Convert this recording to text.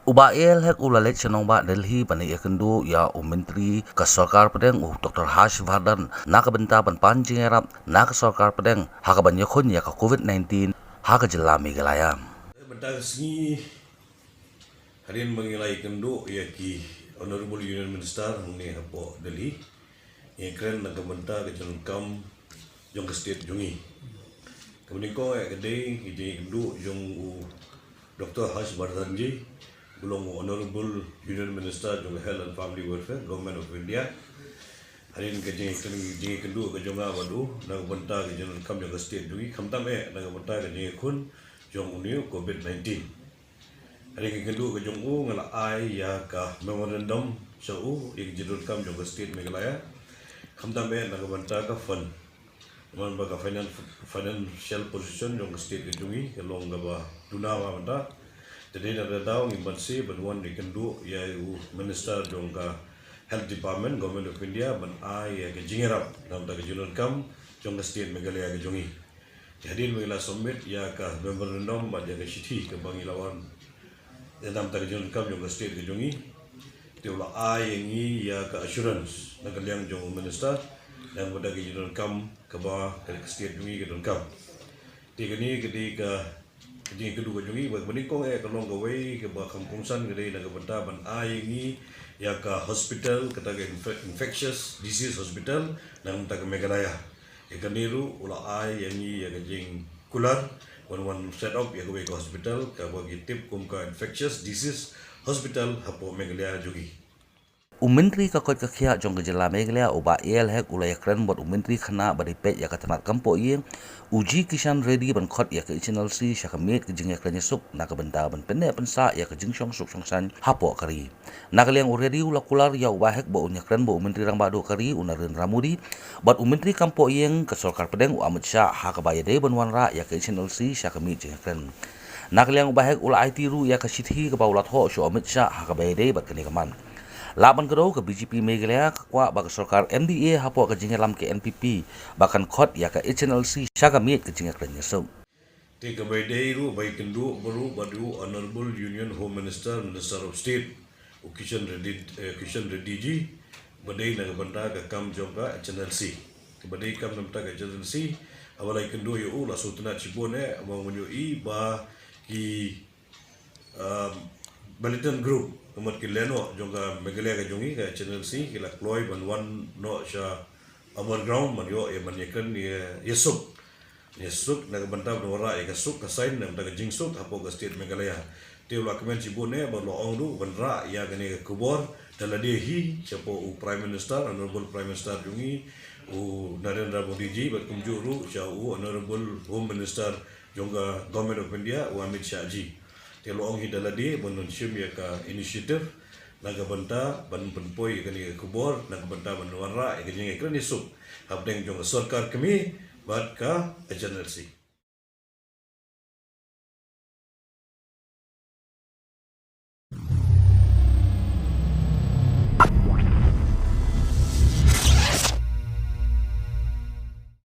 Ubael hek Leit senong ba Delhi pani Iakhun ya Menteri ke Sorkar Pdeng Dr. Harshvardhan nak benta pan Jingiarap nak Sorkar Pdeng hak ban Iakhun ya ke COVID-19 hak Jylla Meghalaya. Benta sengi harin mengilai kendo ya ki Honorable Union Minister ni hapo Delhi yang keren nak benta ke kam jong ke state jungi. Kemudian ko ya kedai ije kendo jong Dr. Harshvardhan ji belum Honorable Union Minister jong Health and Family Welfare Government of India. Hari ini kerja kedua kerja ngawadu nak benta kerja kam jong state jungi kam tame nak benta kerja Iakhun jong uniu COVID-19. Hari ini kedua kerja ngala ai ya ka memorandum sau yang kerja kam jong state Meghalaya. Kam tame nak benta ka fund man baga financial position jong state jungi kelong gaba dunawa benta. Jadi ada tahu ni bansi bantuan dikendu ya Minister jongka Health Department Government of India ban ai ya ke Jingiarap dalam tak kejunun kam jongka state Meghalaya ke jungi. Jadi Meghalaya summit ya ke memorandum baca ke city ke Bangilawan dalam tak kejunun kam jongka state ke jungi. Tiulah ai yang ni ya ke assurance nak liang jong Minister dan pada kejunun kam ke bawah ke state jungi ke kam. Tiga ni ketika jadi kedua jungi bermenikong kalong gawe ke kampungsan kedai nak benda ban ai ni ya ka hospital kata ke infectious disease hospital nang tak Meghalaya ya kaniru ula ai yang ni ya jing kular one set up ya gawe ke hospital ka bagi tip kum ka infectious disease hospital hapo Meghalaya jungi. Menteri kakot kakia jong ke Jylla Meghalaya Ubael hek ulai keren buat Menteri kena beripet ya ketemat kampo yang uji kisan ready ban khot ya ke channel si syakamit ke jengya keren suk nak benta ban pendek pensa ya ke jengsyong suk songsan hapo kari nak liang already ulakular ya ubahek bo unya keren bo Menteri rang bado kari unarin ramudi buat Menteri kampo yang ke Sorkar Pdeng Amit Shah hak bayade ban wanra ya ke channel si syakamit jengya keren nak liang ubahek ulai tiru ya ke sithi ke paulat ho syo Amit Shah hak bayade bat kenikaman. Laban kedua ke BJP Meghalaya kuat bagi Sorkar MDA hapo ke Jingiarap ke NPP bahkan khot ya ke HNLC syakamit ke Jingiarap nyesuk. Tiga bayi ru bayi kendu baru badu Honorable Union Home Minister Minister of State Kishan Reddy ji badai nak benda ke kam jongka HNLC. Badai kam namta ke HNLC awalai kendu yo la sutuna cibone mau menyui ba ki Balitan Group kemat kileno jongka Meghalaya ke jungi ke HNLC kila kloy ban wan no sha underground man yo e man yakan yesuk nak benta benora e kasuk ka sign nak daga jingsuk hapo ke state Meghalaya tiula kemen cibone ba lo ongdu benra ya gane kubor dalade hi chapo Prime Minister Honorable Prime Minister jungi Narendra Modi ji bat kumjuru sha Honorable Home Minister jongka Government of India Amit Shah ji. Tiada orang hidup lagi, banun sim ya ka inisiatif, naga benta, banun penpoi kani kubor, naga benta banun warra, ikannya iklan isuk, habdeng jong Sorkar kami, bat ka HNLC.